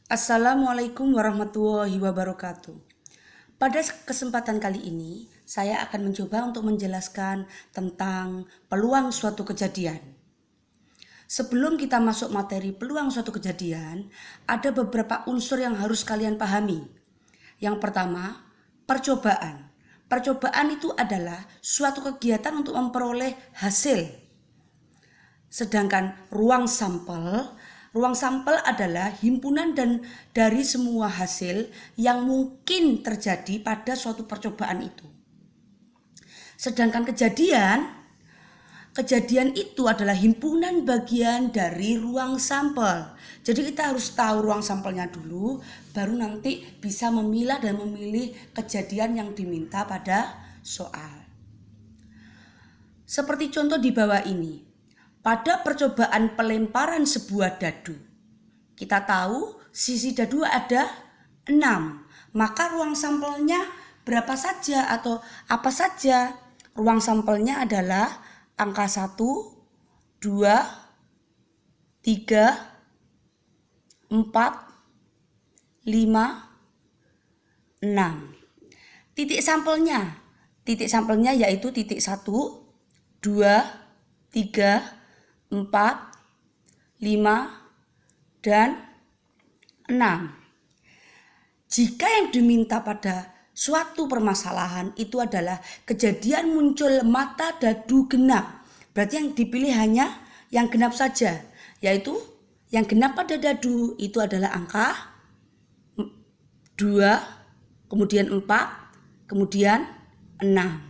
Assalamualaikum warahmatullahi wabarakatuh. Pada kesempatan kali ini, saya akan mencoba untuk menjelaskan tentang peluang suatu kejadian. Sebelum kita masuk materi peluang suatu kejadian, ada beberapa unsur yang harus kalian pahami. Yang pertama, percobaan. Percobaan itu adalah suatu kegiatan untuk memperoleh hasil. Sedangkan ruang sampel adalah himpunan dan dari semua hasil yang mungkin terjadi pada suatu percobaan itu. Sedangkan kejadian itu adalah himpunan bagian dari ruang sampel. Jadi kita harus tahu ruang sampelnya dulu, baru nanti bisa memilah dan memilih kejadian yang diminta pada soal. Seperti contoh di bawah ini. Pada percobaan pelemparan sebuah dadu, kita tahu sisi dadu ada 6. Maka ruang sampelnya berapa saja atau apa saja? Ruang sampelnya adalah angka 1, 2, 3, 4, 5, 6. Titik sampelnya yaitu titik 1, 2, 3, 4, 5, dan 6. Jika yang diminta pada suatu permasalahan itu adalah kejadian muncul mata dadu genap, berarti yang dipilih hanya yang genap saja, yaitu yang genap pada dadu itu adalah angka 2, kemudian 4, kemudian 6.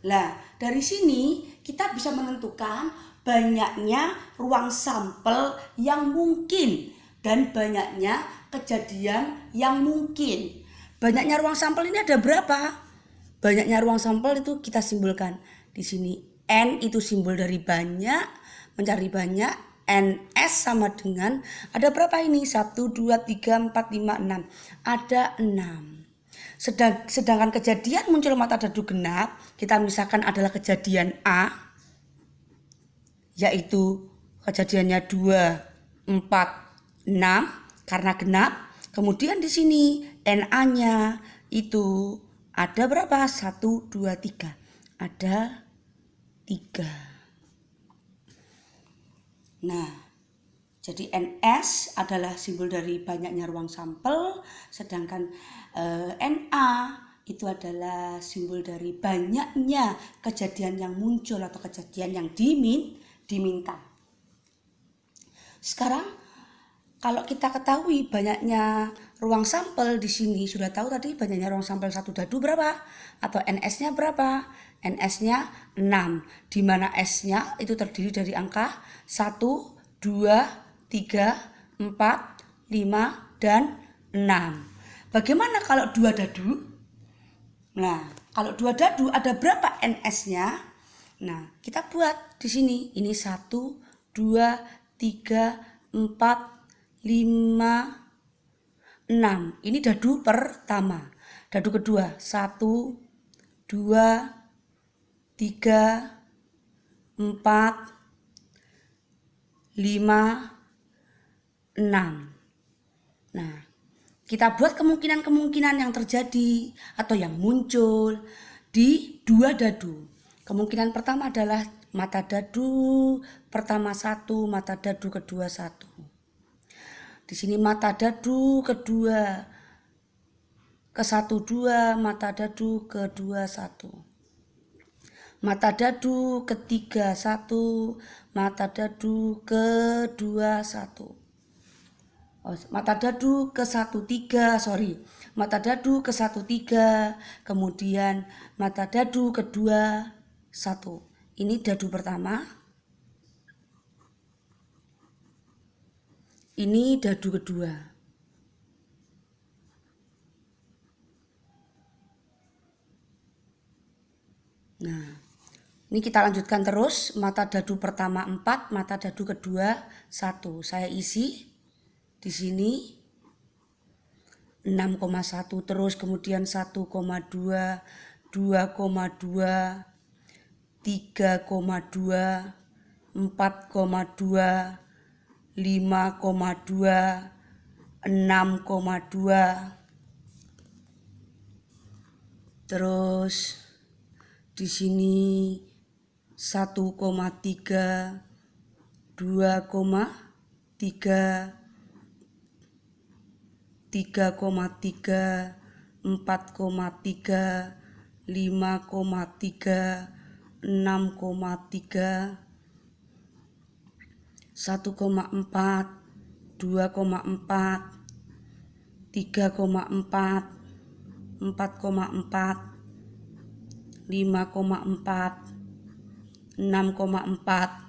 Nah, dari sini kita bisa menentukan banyaknya ruang sampel yang mungkin dan banyaknya kejadian yang mungkin. Banyaknya ruang sampel ini ada berapa? Banyaknya ruang sampel itu kita simbolkan di sini. N itu simbol dari banyak, mencari banyak. NS sama dengan ada berapa ini? 1, 2, 3, 4, 5, 6. Ada 6. Sedangkan kejadian muncul mata dadu genap, kita misalkan adalah kejadian A, yaitu kejadiannya 2, 4, 6 karena genap. Kemudian di sini NA-nya itu ada berapa? 1, 2, 3. Ada 3. Nah, jadi NS adalah simbol dari banyaknya ruang sampel, sedangkan NA itu adalah simbol dari banyaknya kejadian yang muncul atau kejadian yang diminta. Sekarang kalau kita ketahui banyaknya ruang sampel di sini, sudah tahu tadi banyaknya ruang sampel satu dadu berapa atau NS-nya berapa? NS-nya 6, di mana S-nya itu terdiri dari angka 1, 2, 3, 4, 5, dan 6. Bagaimana kalau 2 dadu? Nah, kalau 2 dadu ada berapa NS-nya? Nah, kita buat di sini. Ini 1, 2, 3, 4, 5, 6. Ini dadu pertama. Dadu kedua 1, 2, 3, 4, 5, 6. Nah, kita buat kemungkinan-kemungkinan yang terjadi atau yang muncul di 2 dadu. Kemungkinan pertama adalah mata dadu pertama 1, mata dadu kedua 1. Di sini mata dadu kedua ke 1, 2, mata dadu kedua 1. Mata dadu ketiga 1, mata dadu kedua 1. Mata dadu ke 1, 3, mata dadu ke 1, 3, kemudian mata dadu kedua 1. Ini dadu pertama, ini dadu kedua. Nah, ini kita lanjutkan terus. Mata dadu pertama 4, mata dadu kedua 1. Saya isi di sini 6,1 terus, kemudian 1,2, 2,2, 3,2, 4,2, 5,2, 6,2. Terus di sini 1,3, 2,3, 3,3, 4,3, 5,3, 6,3, 1,4, 2,4, 3,4, 4,4, 5,4, 6,4.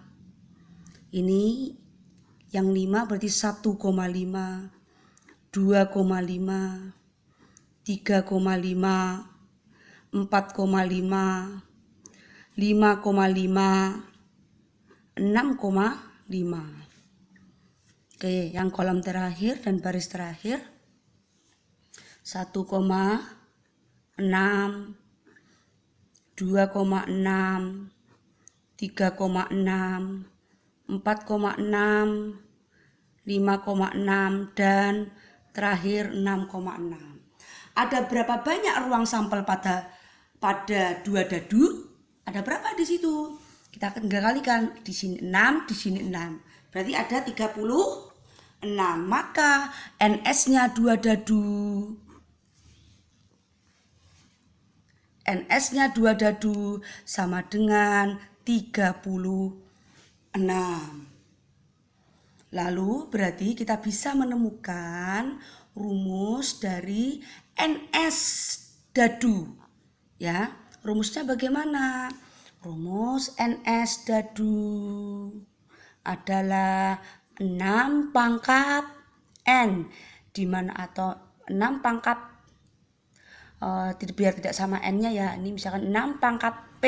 Ini yang 5 berarti 1,5, 2,5, 3,5, 4,5, 5,5, 6,5. Oke, yang kolom terakhir dan baris terakhir 1,6, 2,6, 3,6, 4,6, 5,6 dan terakhir 6,6. Ada berapa banyak ruang sampel pada dua dadu? Ada berapa di situ? Kita akan kalikan, di sini 6, di sini 6. Berarti ada 36. Maka NS-nya dua dadu. NS-nya dua dadu sama dengan 36. Lalu berarti kita bisa menemukan rumus dari NS dadu. Ya, rumusnya bagaimana? Rumus NS dadu adalah 6 pangkat N, di mana atau 6 pangkat biar tidak sama N-nya ya. Ini misalkan 6 pangkat P.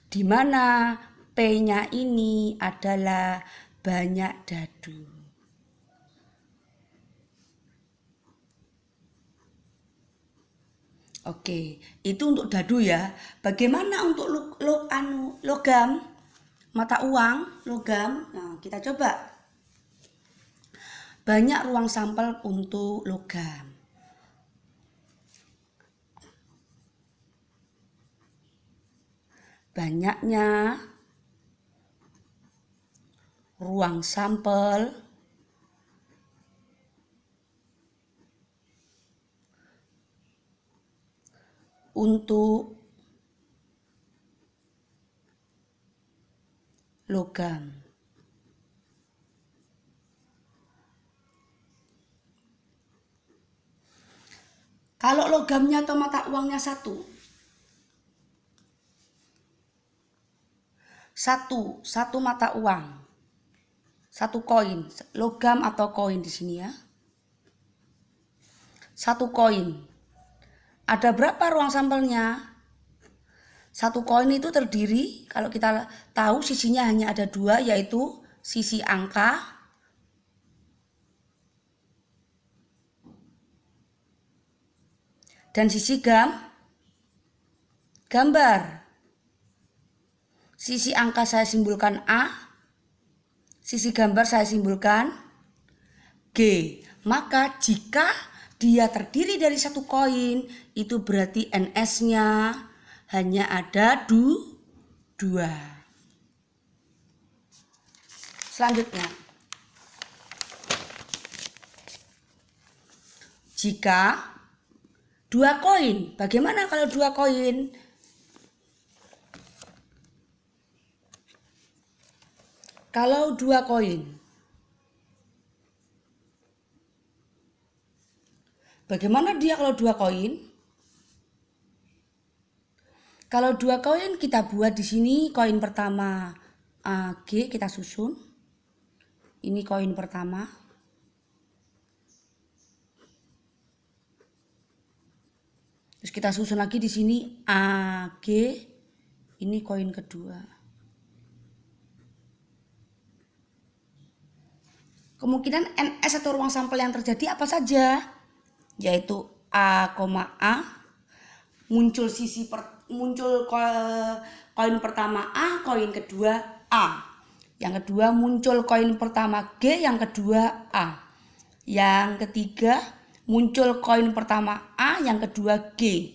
Di mana P-nya ini adalah banyak dadu. Oke, itu untuk dadu ya. Bagaimana untuk logam? Mata uang, logam. Nah, kita coba. Banyak ruang sampel untuk logam. Banyaknya ruang sampel untuk logam. Kalau logamnya atau mata uangnya satu mata uang, satu koin, logam atau koin di sini ya. Satu koin. Ada berapa ruang sampelnya? Satu koin itu terdiri, kalau kita tahu sisinya hanya ada 2, yaitu sisi angka dan sisi gambar. Sisi angka saya simbolkan A, sisi gambar saya simbolkan G. Maka jika dia terdiri dari satu koin, itu berarti NS-nya hanya ada 2. Selanjutnya, jika 2 koin, bagaimana kalau 2 koin? Kalau 2 koin, bagaimana dia kalau 2 koin? Kalau 2 koin kita buat di sini koin pertama AG kita susun. Ini koin pertama. Terus kita susun lagi di sini AG. Ini koin kedua. Kemungkinan NS atau ruang sampel yang terjadi apa saja? Yaitu A, muncul koin pertama A, koin kedua A. Yang kedua muncul koin pertama G, yang kedua A. Yang ketiga muncul koin pertama A, yang kedua G.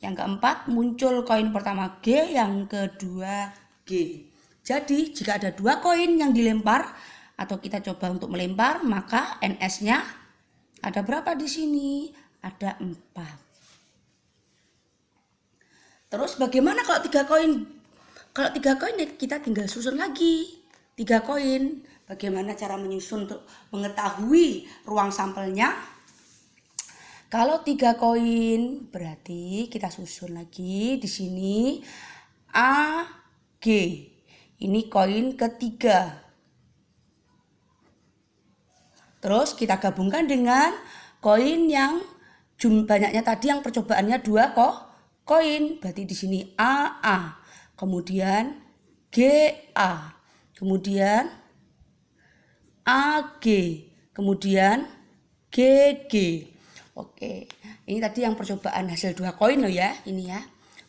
Yang keempat muncul koin pertama G, yang kedua G. Jadi jika ada 2 koin yang dilempar atau kita coba untuk melempar, maka NS-nya ada berapa di sini? Ada 4. Terus bagaimana kalau 3 koin? Kalau 3 koin kita tinggal susun lagi 3 koin. Bagaimana cara menyusun untuk mengetahui ruang sampelnya? Kalau 3 koin berarti kita susun lagi di sini A, G. Ini koin ketiga. Terus kita gabungkan dengan koin yang banyaknya tadi yang percobaannya 2 koin. Berarti di sini AA, kemudian GA, kemudian AG, kemudian GG. Oke, ini tadi yang percobaan hasil 2 koin loh ya, ini ya.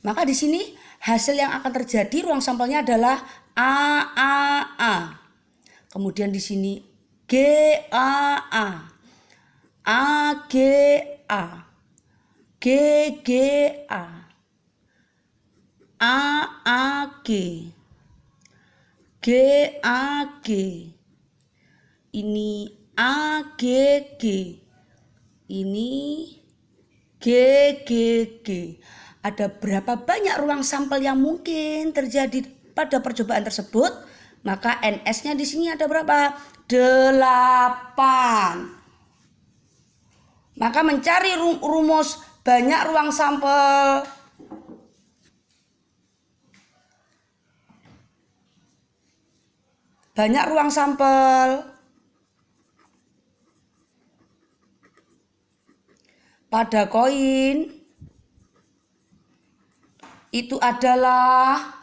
Maka di sini hasil yang akan terjadi ruang sampelnya adalah AAA. Kemudian di sini GAA, AGA, GGA, AAG, GAG. Ini AGG. Ini GGG. Ada berapa banyak ruang sampel yang mungkin terjadi pada percobaan tersebut? Maka NS-nya di sini ada berapa? 8. Maka mencari rumus banyak ruang sampel. Banyak ruang sampel pada koin itu adalah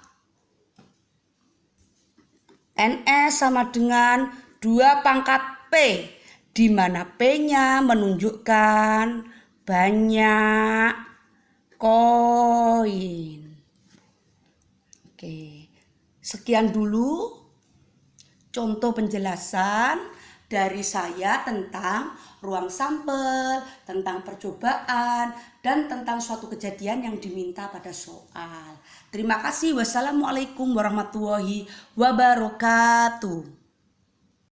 NS sama dengan 2 pangkat P, di mana P-nya menunjukkan banyak koin. Oke, sekian dulu contoh penjelasan dari saya tentang ruang sampel, tentang percobaan, dan tentang suatu kejadian yang diminta pada soal. Terima kasih. Wassalamualaikum warahmatullahi wabarakatuh.